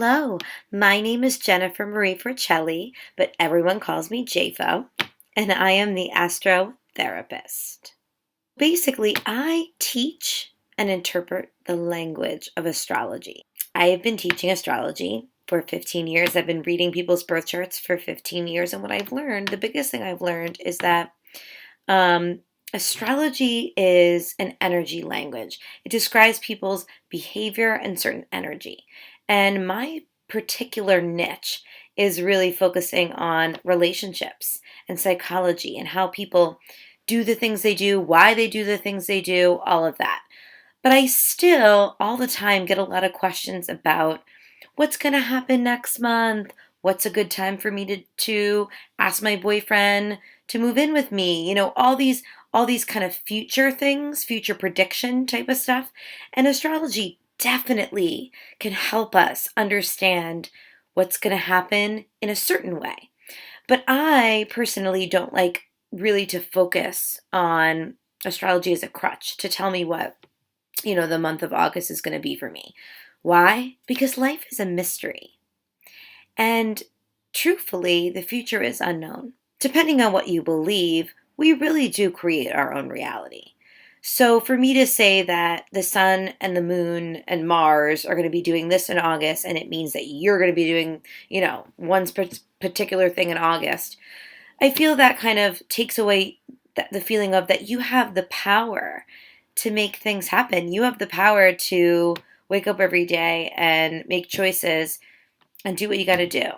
Hello, my name is Jennifer Marie Forcelli, but everyone calls me JFO, and I am the astrotherapist. Basically, I teach and interpret the language of astrology. I have been teaching astrology for 15 years. I've been reading people's birth charts for 15 years, and what I've learned, the biggest thing I've learned is that astrology is an energy language. It describes people's behavior and certain energy. And my particular niche is really focusing on relationships and psychology and how people do the things they do, why they do the things they do, all of that. But I still, all the time, get a lot of questions about what's going to happen next month, what's a good time for me to ask my boyfriend to move in with me, all these kind of future things, future prediction type of stuff. And astrology definitely can help us understand what's going to happen in a certain way. But I personally don't like really to focus on astrology as a crutch to tell me what, the month of August is going to be for me. Why? Because life is a mystery. And truthfully, the future is unknown. Depending on what you believe, we really do create our own reality. So for me to say that the sun and the moon and Mars are going to be doing this in August, and it means that you're going to be doing, one particular thing in August, I feel that kind of takes away the feeling of that you have the power to make things happen. You have the power to wake up every day and make choices and do what you got to do.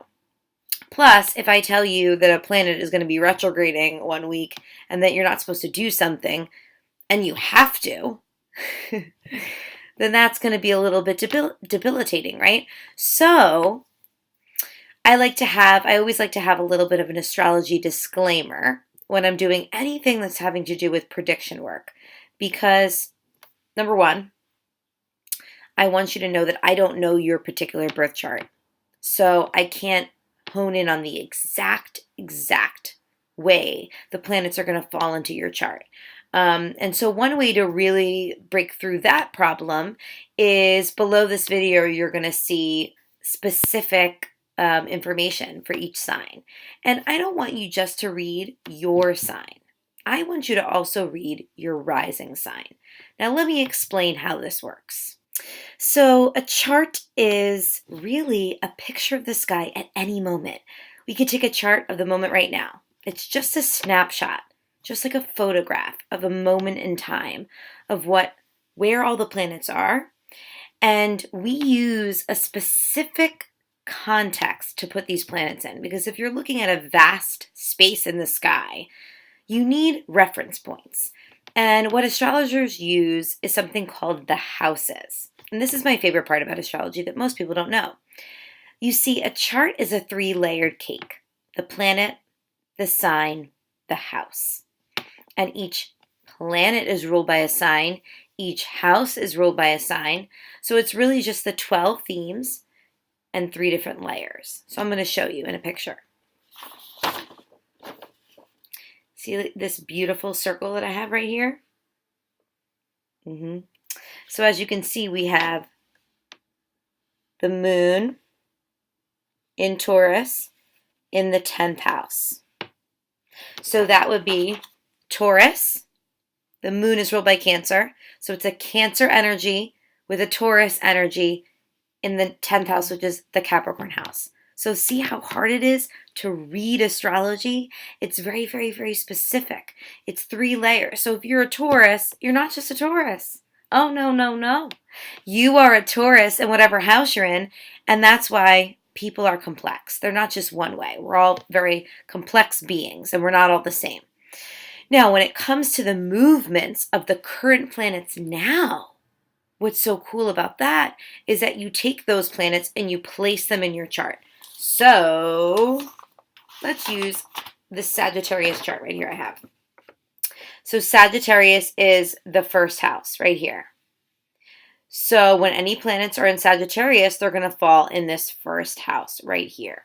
Plus, if I tell you that a planet is going to be retrograding one week and that you're not supposed to do something and you have to, then that's going to be a little bit debilitating, right? So I always like to have a little bit of an astrology disclaimer when I'm doing anything that's having to do with prediction work. Because, number one, I want you to know that I don't know your particular birth chart. So I can't hone in on the exact way the planets are going to fall into your chart. And so one way to really break through that problem is below this video, you're going to see specific information for each sign. And I don't want you just to read your sign. I want you to also read your rising sign. Now, let me explain how this works. So a chart is really a picture of the sky at any moment. We could take a chart of the moment right now. It's just a snapshot, just like a photograph of a moment in time of where all the planets are. And we use a specific context to put these planets in, because if you're looking at a vast space in the sky, you need reference points. And what astrologers use is something called the houses. And this is my favorite part about astrology that most people don't know. You see, a chart is a 3-layered cake. The planet, the sign, the house. And each planet is ruled by a sign. Each house is ruled by a sign. So it's really just the 12 themes and 3 different layers. So I'm going to show you in a picture. See this beautiful circle that I have right here? So as you can see, we have the moon in Taurus in the 10th house. So that would be Taurus. The moon is ruled by Cancer. So it's a Cancer energy with a Taurus energy in the 10th house, which is the Capricorn house. So see how hard it is to read astrology? It's very, very, very specific. It's 3 layers. So if you're a Taurus, you're not just a Taurus. Oh, no, no, no. You are a Taurus in whatever house you're in, and that's why people are complex. They're not just one way. We're all very complex beings, and we're not all the same. Now, when it comes to the movements of the current planets now, what's so cool about that is that you take those planets and you place them in your chart. So let's use the Sagittarius chart right here I have. So Sagittarius is the first house right here. So when any planets are in Sagittarius, they're going to fall in this first house right here.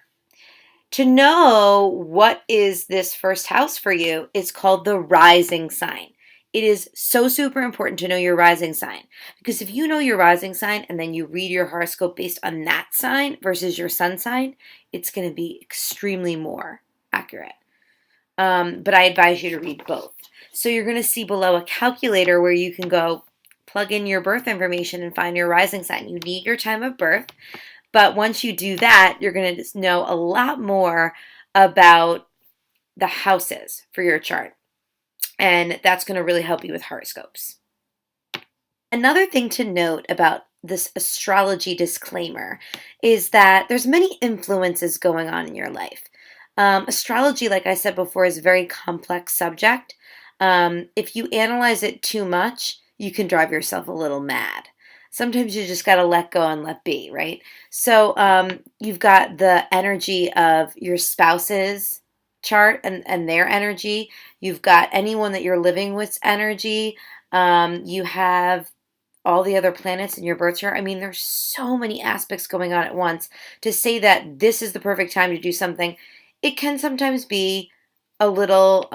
To know what is this first house for you is called the rising sign. it is so super important to know your rising sign, because if you know your rising sign and then you read your horoscope based on that sign versus your sun sign, it's going to be extremely more accurate. But I advise you to read both. So you're going to see below a calculator where you can go plug in your birth information and find your rising sign. You need your time of birth, but once you do that, you're going to just know a lot more about the houses for your chart. And that's going to really help you with horoscopes. Another thing to note about this astrology disclaimer is that there's many influences going on in your life. Astrology, like I said before, is a very complex subject. If you analyze it too much, you can drive yourself a little mad. Sometimes you just got to let go and let be, right? So you've got the energy of your spouse's chart and their energy. You've got anyone that you're living with's energy. You have all the other planets in your birth chart. I mean, there's so many aspects going on at once. To say that this is the perfect time to do something, it can sometimes be a little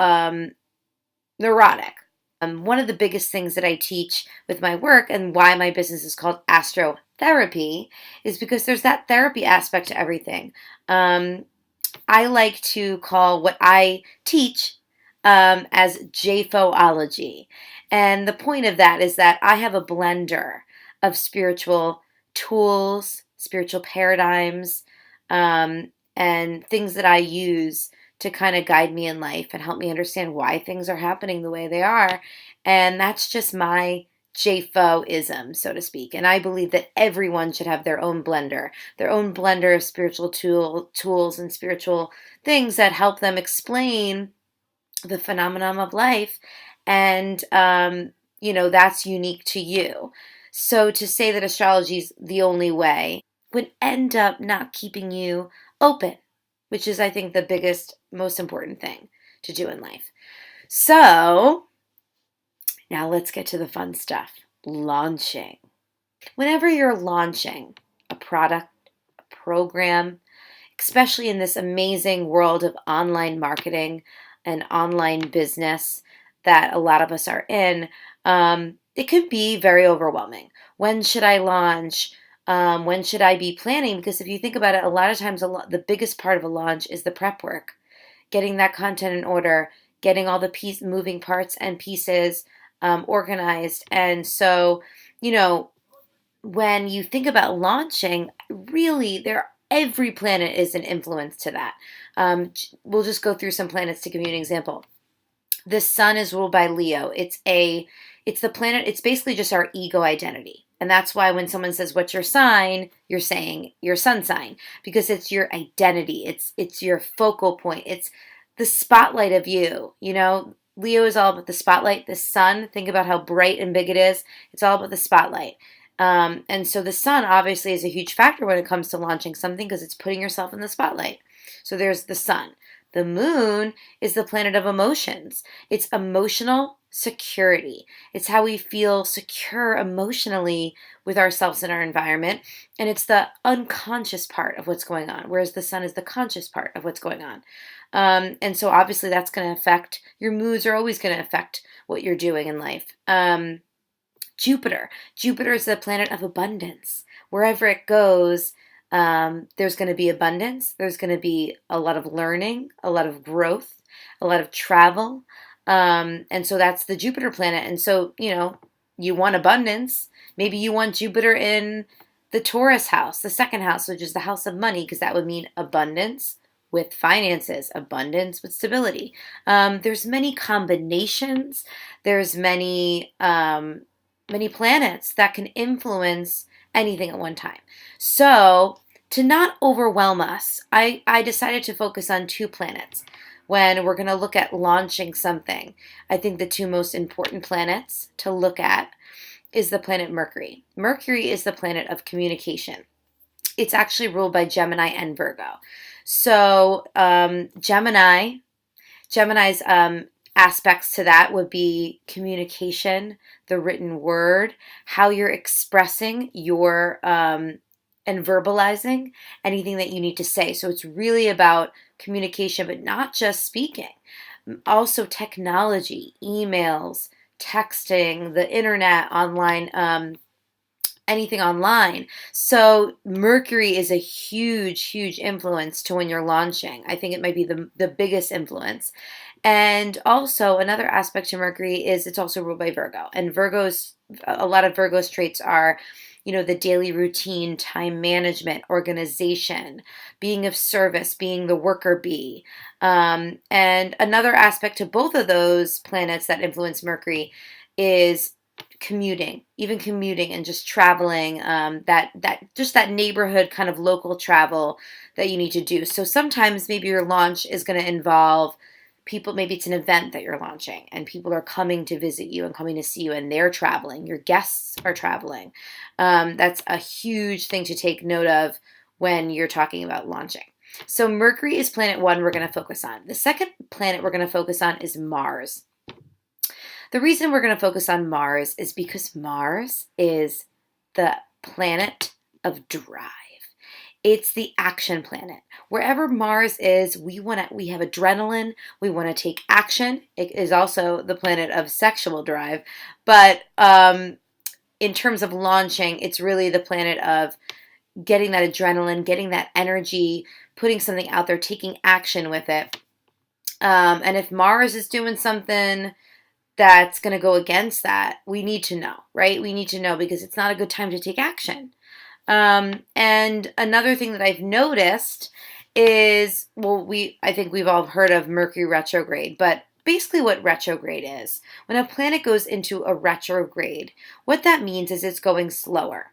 neurotic. One of the biggest things that I teach with my work and why my business is called astrotherapy is because there's that therapy aspect to everything. I like to call what I teach as JFOology. And the point of that is that I have a blender of spiritual tools, spiritual paradigms, and things that I use to kind of guide me in life and help me understand why things are happening the way they are. And that's just my JFO-ism, so to speak. And I believe that everyone should have their own blender of spiritual tools and spiritual things that help them explain the phenomenon of life. And, that's unique to you. So to say that astrology is the only way would end up not keeping you open, which is, I think, the biggest, most important thing to do in life. So now let's get to the fun stuff. Launching. Whenever you're launching a product, a program, especially in this amazing world of online marketing and online business that a lot of us are in, it could be very overwhelming. When should I launch? When should I be planning? Because if you think about it, a lot of times the biggest part of a launch is the prep work, getting that content in order, getting all the moving parts and pieces organized. And so, when you think about launching, really, every planet is an influence to that. We'll just go through some planets to give you an example. The sun is ruled by Leo. It's the planet. It's basically just our ego identity. And that's why when someone says, what's your sign? You're saying your sun sign, because it's your identity. It's your focal point. It's the spotlight of you. Leo is all about the spotlight. The sun, think about how bright and big it is. It's all about the spotlight. And so the sun obviously is a huge factor when it comes to launching something, because it's putting yourself in the spotlight. So there's the sun. The moon is the planet of emotions. It's emotional security. It's how we feel secure emotionally with ourselves and our environment. And it's the unconscious part of what's going on, whereas the sun is the conscious part of what's going on. And so obviously that's going to affect, your moods are always going to affect what you're doing in life. Jupiter is the planet of abundance. Wherever it goes, there's going to be abundance. There's going to be a lot of learning, a lot of growth, a lot of travel. And so that's the Jupiter planet. And so, you want abundance. Maybe you want Jupiter in the Taurus house, the second house, which is the house of money, because that would mean abundance with finances, abundance with stability. There's many combinations. There's many planets that can influence anything at one time. So to not overwhelm us, I decided to focus on 2 planets when we're going to look at launching something. I think the 2 most important planets to look at is the planet Mercury. Mercury is the planet of communication. It's actually ruled by Gemini and Virgo. So Gemini's aspects to that would be communication, the written word, how you're expressing your and verbalizing anything that you need to say. So it's really about communication, but not just speaking. Also technology, emails, texting, the internet, online, anything online. So Mercury is a huge, huge influence to when you're launching. I think it might be the biggest influence. And also another aspect to Mercury is it's also ruled by Virgo. And Virgo's, a lot of Virgo's traits are, the daily routine, time management, organization, being of service, being the worker bee. And another aspect to both of those planets that influence Mercury is commuting, even commuting and just traveling, that neighborhood kind of local travel that you need to do. So sometimes maybe your launch is going to involve people, maybe it's an event that you're launching and people are coming to visit you and coming to see you and they're traveling, your guests are traveling. That's a huge thing to take note of when you're talking about launching. So Mercury is planet one we're going to focus on. The second planet we're going to focus on is Mars. The reason we're going to focus on Mars is because Mars is the planet of drive. It's the action planet. Wherever Mars is, we have adrenaline, we want to take action. It is also the planet of sexual drive, but in terms of launching, it's really the planet of getting that adrenaline, getting that energy, putting something out there, taking action with it. And if Mars is doing something that's going to go against that, we need to know, right? We need to know because it's not a good time to take action. And another thing that I've noticed is, I think we've all heard of Mercury retrograde, but basically what retrograde is, when a planet goes into a retrograde, what that means is it's going slower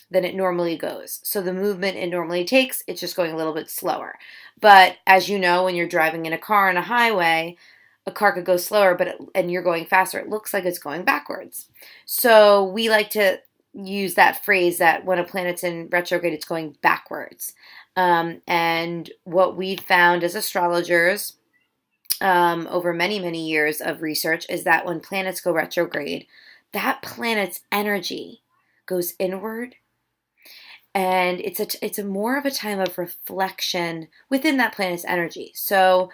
than it normally goes. So the movement it normally takes, it's just going a little bit slower. But as you know, when you're driving in a car on a highway, a car could go slower, and you're going faster. It looks like it's going backwards. So we like to use that phrase that when a planet's in retrograde, it's going backwards. And what we found as astrologers over many, many years of research is that when planets go retrograde, that planet's energy goes inward. And it's a more of a time of reflection within that planet's energy. So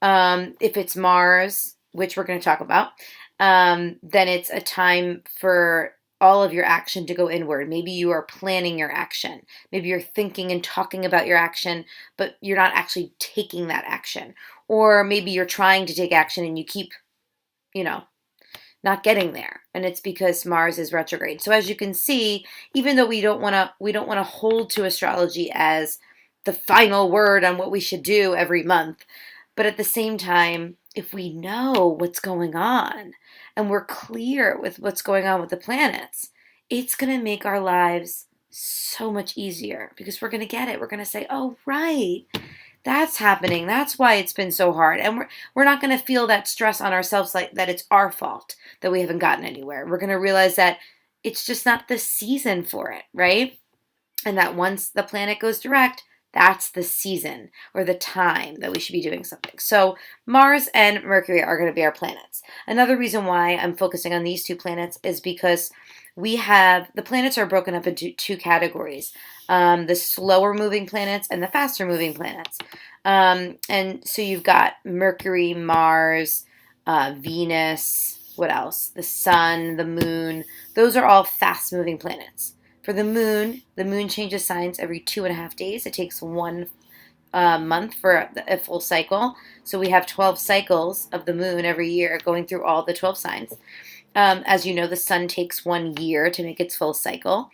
if it's Mars, which we're going to talk about, then it's a time for all of your action to go inward. Maybe you are planning your action. Maybe you're thinking and talking about your action, but you're not actually taking that action. Or maybe you're trying to take action and you keep, not getting there. And it's because Mars is retrograde. So as you can see, even though we don't want to hold to astrology as the final word on what we should do every month, but at the same time, if we know what's going on and we're clear with what's going on with the planets, it's going to make our lives so much easier because we're going to get it. We're going to say, oh, right, that's happening. That's why it's been so hard. And we're not going to feel that stress on ourselves like that it's our fault that we haven't gotten anywhere. We're going to realize that it's just not the season for it, right? And that once the planet goes direct, that's the season or the time that we should be doing something. So Mars and Mercury are going to be our planets. Another reason why I'm focusing on these two planets is because the planets are broken up into two categories, the slower moving planets and the faster moving planets. And so you've got Mercury, Mars, Venus, what else? The sun, the moon. Those are all fast moving planets. For the moon changes signs every 2.5 days. It takes 1 month for a full cycle. So we have 12 cycles of the moon every year going through all the 12 signs. As you know, the sun takes 1 year to make its full cycle.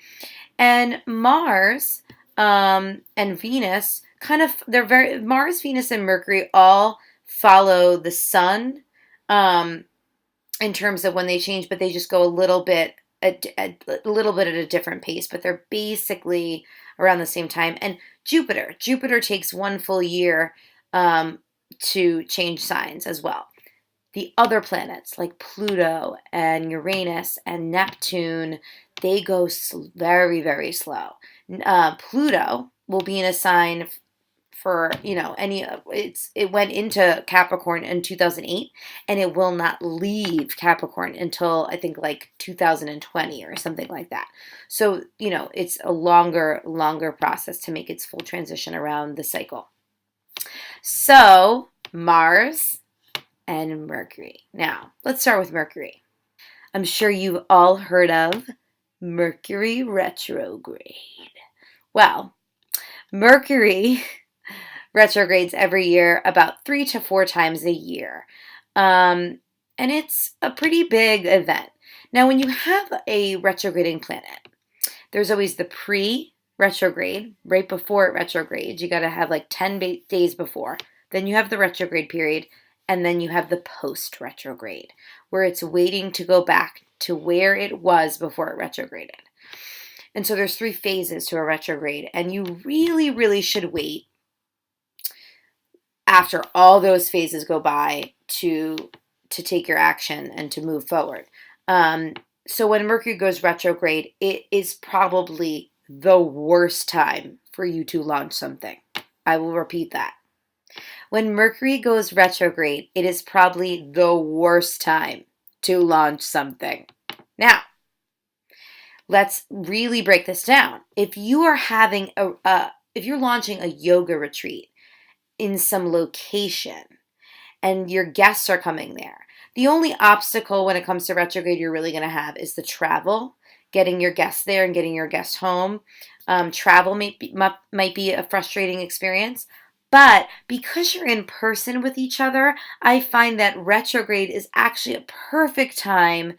And Mars and Venus Mars, Venus, and Mercury all follow the sun in terms of when they change, but they just go a little bit at a different pace, but they're basically around the same time. And Jupiter takes 1 full year to change signs as well. The other planets like Pluto and Uranus and Neptune, they go very, very slow. Pluto will be in a sign for it went into Capricorn in 2008 and it will not leave Capricorn until I think like 2020 or something like that. So it's a longer process to make its full transition around the cycle. So Mars and Mercury. Now let's start with Mercury. I'm sure you've all heard of Mercury retrograde. Well, Mercury retrogrades every year about 3 to 4 times a year. And it's a pretty big event. Now, when you have a retrograding planet, there's always the pre-retrograde, right before it retrogrades. You got to have like 10 days before. Then you have the retrograde period, and then you have the post-retrograde, where it's waiting to go back to where it was before it retrograded. And so there's 3 phases to a retrograde, and you really, really should wait after all those phases go by to take your action and to move forward. So when Mercury goes retrograde, it is probably the worst time for you to launch something. I will repeat that. When Mercury goes retrograde, it is probably the worst time to launch something. Now, let's really break this down. If you are having if you're launching a yoga retreat in some location and your guests are coming there, the only obstacle when it comes to retrograde you're really going to have is the travel, getting your guests there and getting your guests home. Travel might be a frustrating experience, but because you're in person with each other, I find that retrograde is actually a perfect time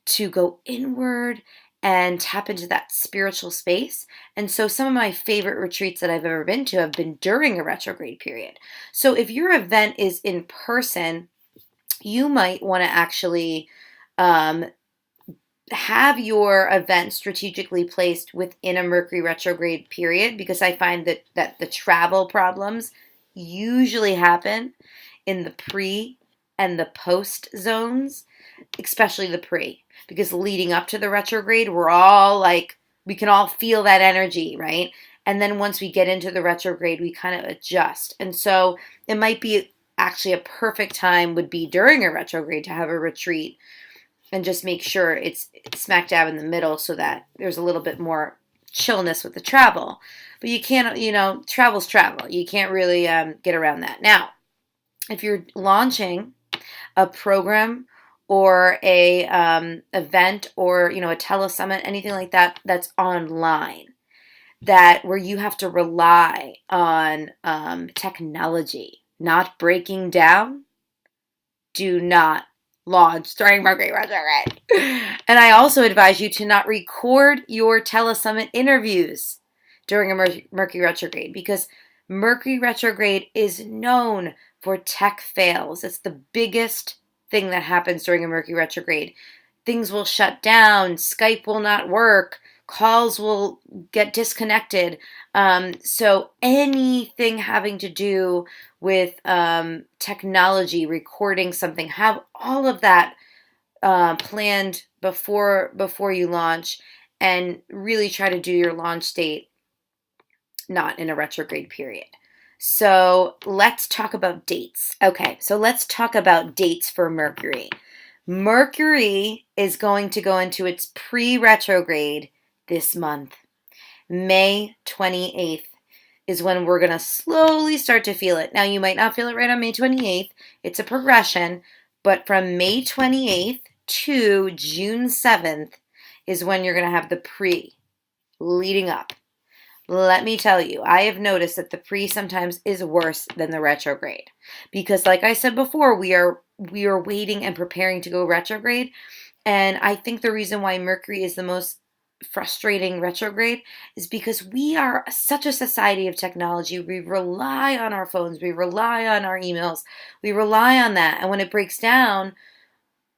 to go inward and tap into that spiritual space. And so some of my favorite retreats that I've ever been to have been during a retrograde period. So if your event is in person, you might want to actually have your event strategically placed within a Mercury retrograde period, because I find that the travel problems usually happen in the pre and the post zones, especially the pre, because leading up to the retrograde, we can all feel that energy, right? And then once we get into the retrograde, we kind of adjust. And so it might be actually a perfect time would be during a retrograde to have a retreat and just make sure it's smack dab in the middle so that there's a little bit more chillness with the travel. But you can't, travel's travel. You can't really get around that. Now, if you're launching a program or a event or, a telesummit, anything like that, that's online, where you have to rely on technology not breaking down, do not launch during Mercury retrograde. And I also advise you to not record your telesummit interviews during a Mercury retrograde, because Mercury retrograde is known for tech fails. It's the biggest thing that happens during a Mercury retrograde. Things will shut down, Skype will not work, calls will get disconnected. So anything having to do with technology, recording something, have all of that planned before you launch, and really try to do your launch date not in a retrograde period. So let's talk about dates. Okay, so let's talk about dates for Mercury. Mercury is going to go into its pre-retrograde this month. May 28th is when we're going to slowly start to feel it. Now, you might not feel it right on May 28th. It's a progression. But from May 28th to June 7th is when you're going to have the pre leading up. Let me tell you, I have noticed that the pre sometimes is worse than the retrograde. Because like I said before, we are waiting and preparing to go retrograde. And I think the reason why Mercury is the most frustrating retrograde is because we are such a society of technology. We rely on our phones, we rely on our emails, we rely on that. And when it breaks down,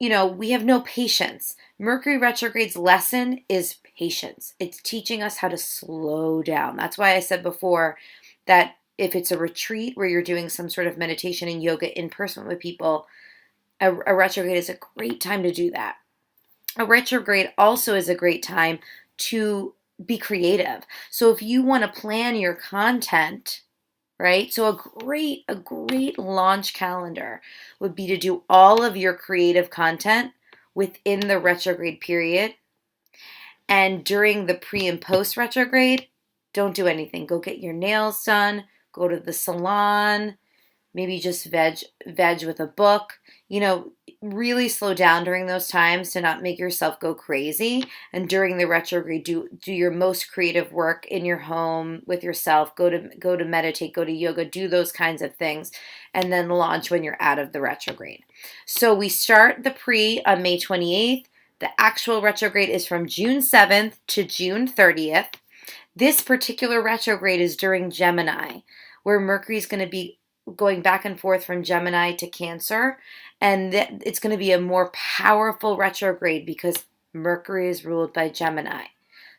we have no patience. Mercury retrograde's lesson is patience. It's teaching us how to slow down. That's why I said before that if it's a retreat where you're doing some sort of meditation and yoga in person with people, a retrograde is a great time to do that. A retrograde also is a great time to be creative. So if you want to plan your content, right? So a great launch calendar would be to do all of your creative content within the retrograde period. And during the pre and post retrograde, don't do anything. Go get your nails done, go to the salon, maybe just veg with a book. Really slow down during those times to not make yourself go crazy. And during the retrograde, do your most creative work in your home with yourself. Go to meditate, go to yoga, do those kinds of things, and then launch when you're out of the retrograde. So we start the pre on May 28th. The actual retrograde is from June 7th to June 30th. This particular retrograde is during Gemini, where Mercury is going to be going back and forth from Gemini to Cancer, and it's going to be a more powerful retrograde because Mercury is ruled by Gemini.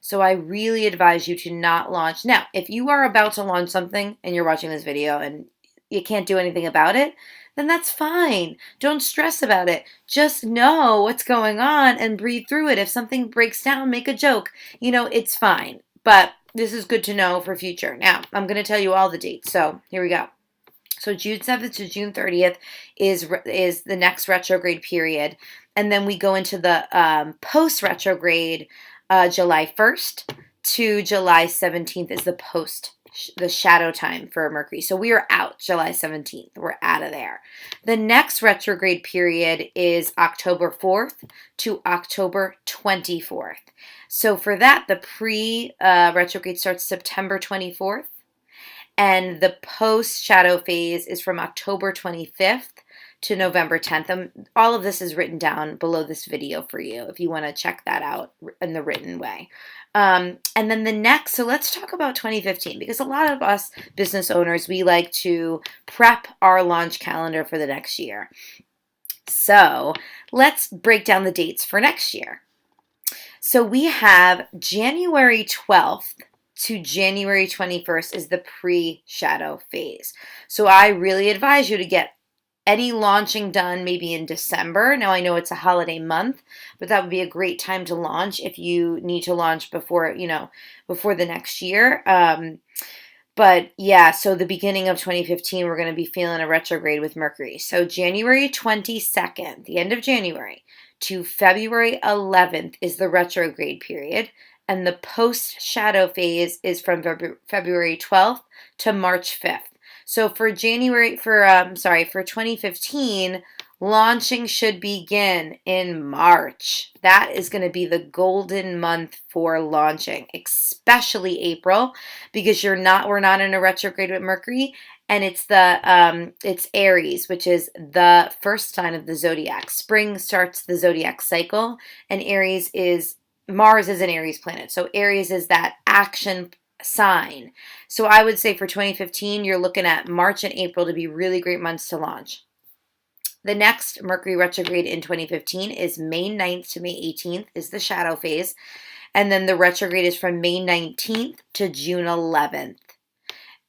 So I really advise you to not launch. Now, if you are about to launch something and you're watching this video and you can't do anything about it, then that's fine. Don't stress about it. Just know what's going on and breathe through it. If something breaks down, make a joke. It's fine. But this is good to know for future. Now, I'm going to tell you all the dates. So here we go. So June 7th to June 30th is the next retrograde period. And then we go into the post-retrograde. July 1st to July 17th is the shadow time for Mercury. So we are out July 17th. We're out of there. The next retrograde period is October 4th to October 24th. So for that, the pre-retrograde starts September 24th. And the post-shadow phase is from October 25th to November 10th. All of this is written down below this video for you if you want to check that out in the written way. And then the next, so let's talk about 2015, because a lot of us business owners, we like to prep our launch calendar for the next year. So let's break down the dates for next year. So we have January 12th to January 21st is the pre-shadow phase. So I really advise you to get any launching done maybe in December. Now I know it's a holiday month, but that would be a great time to launch if you need to launch before the next year. But yeah, so the beginning of 2015, we're going to be feeling a retrograde with Mercury. So January 22nd, the end of January, to February 11th is the retrograde period. And the post-shadow phase is from February 12th to March 5th. So for 2015, launching should begin in March. That is going to be the golden month for launching, especially April, because we're not in a retrograde with Mercury, and it's Aries, which is the first sign of the zodiac. Spring starts the zodiac cycle, and Mars is an Aries planet. So Aries is that action sign. So I would say for 2015, you're looking at March and April to be really great months to launch. The next Mercury retrograde in 2015 is May 9th to May 18th is the shadow phase. And then the retrograde is from May 19th to June 11th.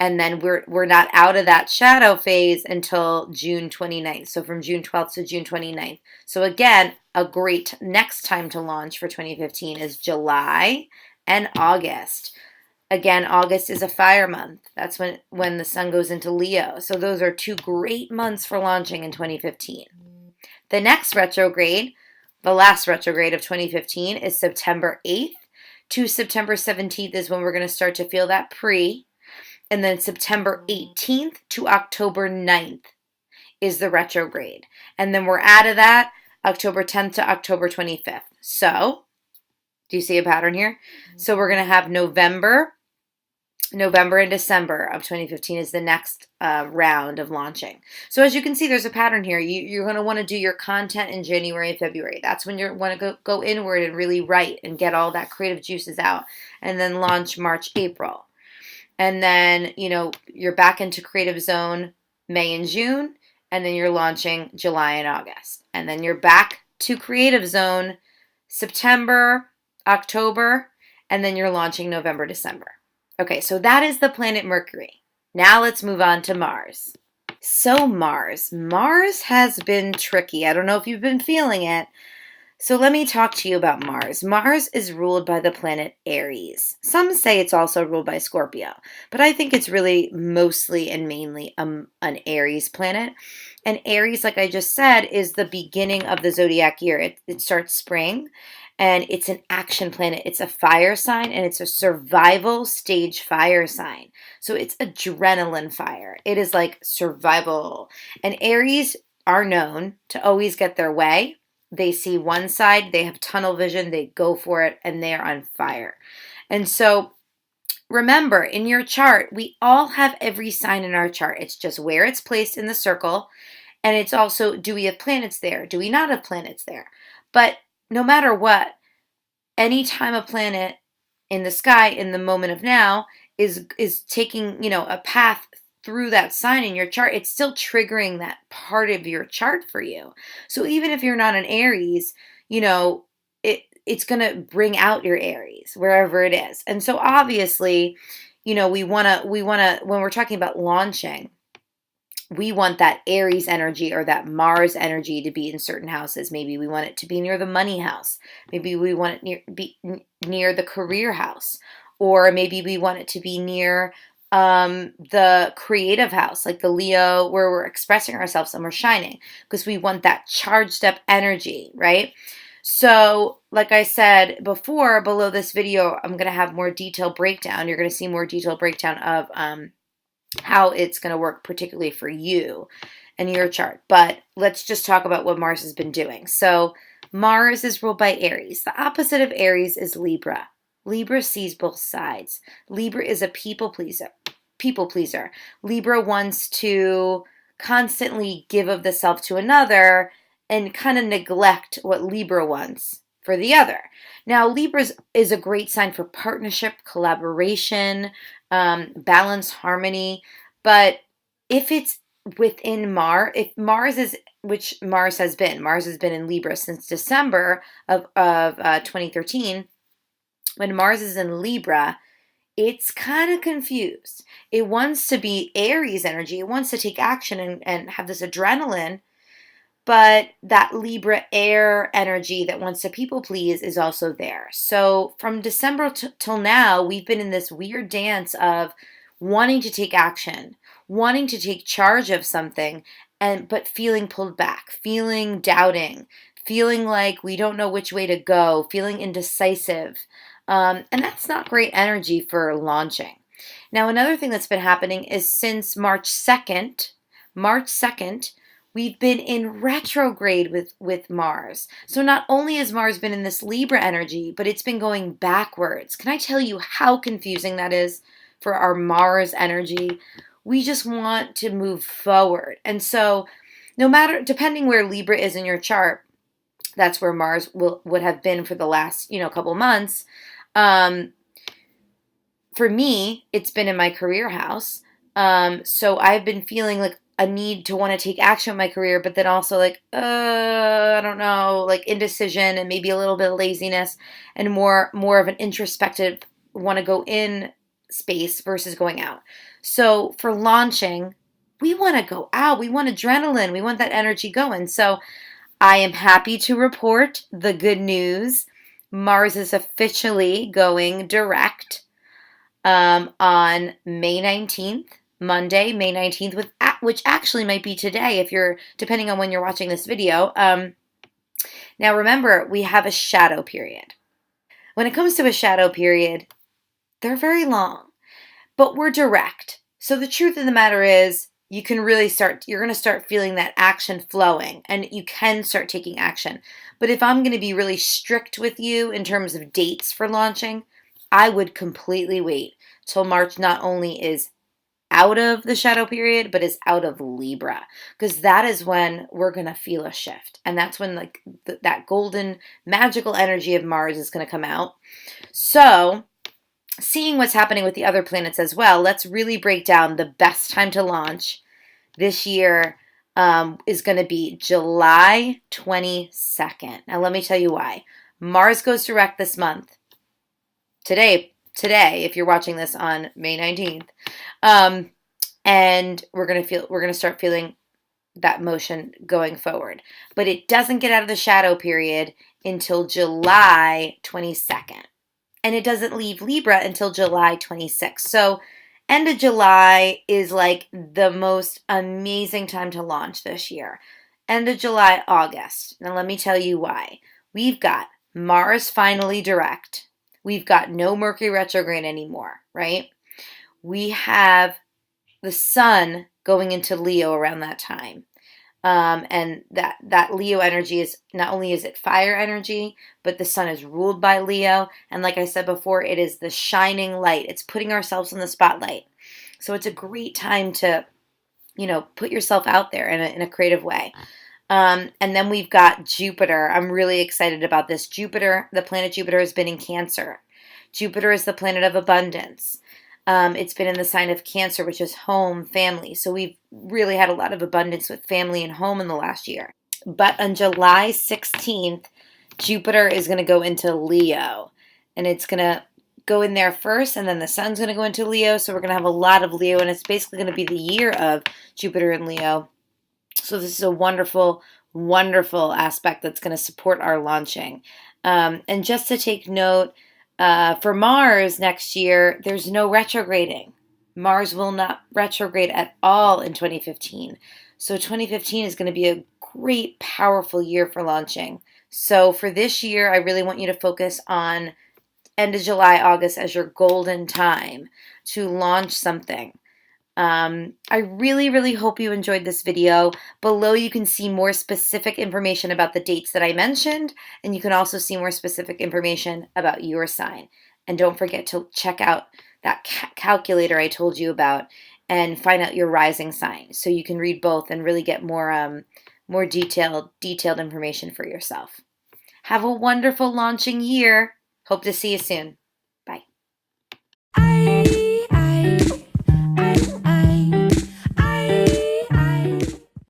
And then we're not out of that shadow phase until June 29th. So from June 12th to June 29th. So again, a great next time to launch for 2015 is July and August. Again, August is a fire month. That's when the sun goes into Leo. So those are two great months for launching in 2015. The next retrograde, the last retrograde of 2015, is September 8th to September 17th is when we're going to start to feel that pre. And then September 18th to October 9th is the retrograde. And then we're out of that October 10th to October 25th. So, do you see a pattern here? So we're going to have November and December of 2015 is the next round of launching. So as you can see, there's a pattern here. You're going to want to do your content in January and February. That's when you want to go inward and really write and get all that creative juices out. And then launch March, April. And then, you're back into creative zone May and June. And then you're launching July and August. And then you're back to creative zone September, October. And then you're launching November, December. Okay, so that is the planet Mercury. Now let's move on to Mars. So Mars has been tricky. I don't know if you've been feeling it. So let me talk to you about Mars. Mars is ruled by the planet Aries. Some say it's also ruled by Scorpio, but I think it's really mostly and mainly an Aries planet. And Aries, like I just said, is the beginning of the zodiac year. It starts spring, and it's an action planet. It's a fire sign, and it's a survival stage fire sign. So it's adrenaline fire. It is like survival. And Aries are known to always get their way. They see one side, they have tunnel vision, they go for it, and they're on fire. And so remember, in your chart, we all have every sign in our chart. It's just where it's placed in the circle. And it's also, do we have planets there? Do we not have planets there? But no matter what, anytime a planet in the sky in the moment of now is taking, a path through that sign in your chart, it's still triggering that part of your chart for you. So even if you're not an Aries, it's going to bring out your Aries wherever it is. And so obviously, we want to when we're talking about launching, we want that Aries energy or that Mars energy to be in certain houses. Maybe we want it to be near the money house. Maybe we want it near the career house. Or maybe we want it to be near the creative house, like the Leo, where we're expressing ourselves and we're shining, because we want that charged up energy, right? So, like I said before, below this video, I'm going to have more detailed breakdown. You're going to see more detailed breakdown of how it's going to work, particularly for you and your chart. But let's just talk about what Mars has been doing. So Mars is ruled by Aries. The opposite of Aries is Libra. Libra sees both sides. Libra is a people pleaser. Libra wants to constantly give of the self to another and kind of neglect what Libra wants for the other. Now, Libra is a great sign for partnership, collaboration, balance, harmony. But if it's within Mars, if Mars is, which Mars has been in Libra since December of 2013. When Mars is in Libra, it's kind of confused. It wants to be Aries energy. It wants to take action and have this adrenaline, but that Libra air energy that wants to people please is also there. So from December till now, we've been in this weird dance of wanting to take action, wanting to take charge of something, but feeling pulled back, feeling doubting, feeling like we don't know which way to go, feeling indecisive. And that's not great energy for launching. Now, another thing that's been happening is since March 2nd, we've been in retrograde with Mars. So not only has Mars been in this Libra energy, but it's been going backwards. Can I tell you how confusing that is for our Mars energy? We just want to move forward. And so depending where Libra is in your chart, that's where Mars would have been for the last, couple months. For me, it's been in my career house. So I've been feeling like a need to want to take action in my career, but then also like, I don't know, like indecision and maybe a little bit of laziness and more of an introspective, want to go in space versus going out. So for launching, we want to go out. We want adrenaline. We want that energy going. So I am happy to report the good news. Mars is officially going direct on May 19th. Monday, May 19th, which actually might be today if you're, depending on when you're watching this video. Now remember, we have a shadow period. When it comes to a shadow period, they're very long, but we're direct. So the truth of the matter is, you're going to start feeling that action flowing, and you can start taking action. But if I'm going to be really strict with you in terms of dates for launching, I would completely wait till March not only is out of the shadow period, but is out of Libra, because that is when we're going to feel a shift. And that's when like that golden magical energy of Mars is going to come out. So seeing what's happening with the other planets as well, let's really break down the best time to launch this year. Is going to be July 22nd. Now let me tell you why. Mars goes direct this month. Today, if you're watching this on May 19th, and we're going to start feeling that motion going forward. But it doesn't get out of the shadow period until July 22nd. And it doesn't leave Libra until July 26th. So end of July is like the most amazing time to launch this year. End of July, August. Now let me tell you why. We've got Mars finally direct. We've got no Mercury retrograde anymore, right? We have the sun going into Leo around that time. And that Leo energy is, not only is it fire energy, but the sun is ruled by Leo. And like I said before, it is the shining light. It's putting ourselves in the spotlight. So it's a great time to, put yourself out there in a creative way. And then we've got Jupiter. I'm really excited about this. Jupiter, the planet Jupiter, has been in Cancer. Jupiter is the planet of abundance. It's been in the sign of Cancer, which is home, family. So we've really had a lot of abundance with family and home in the last year. But on July 16th, Jupiter is going to go into Leo. And it's going to go in there first, and then the sun's going to go into Leo. So we're going to have a lot of Leo, and it's basically going to be the year of Jupiter and Leo. So this is a wonderful, wonderful aspect that's going to support our launching. And just to take note, for Mars next year, there's no retrograding. Mars will not retrograde at all in 2015. So 2015 is going to be a great, powerful year for launching. So for this year, I really want you to focus on end of July, August as your golden time to launch something. I really, really hope you enjoyed this video. Below you can see more specific information about the dates that I mentioned, and you can also see more specific information about your sign. And don't forget to check out that calculator I told you about and find out your rising sign so you can read both and really get more detailed information for yourself. Have a wonderful launching year. Hope to see you soon.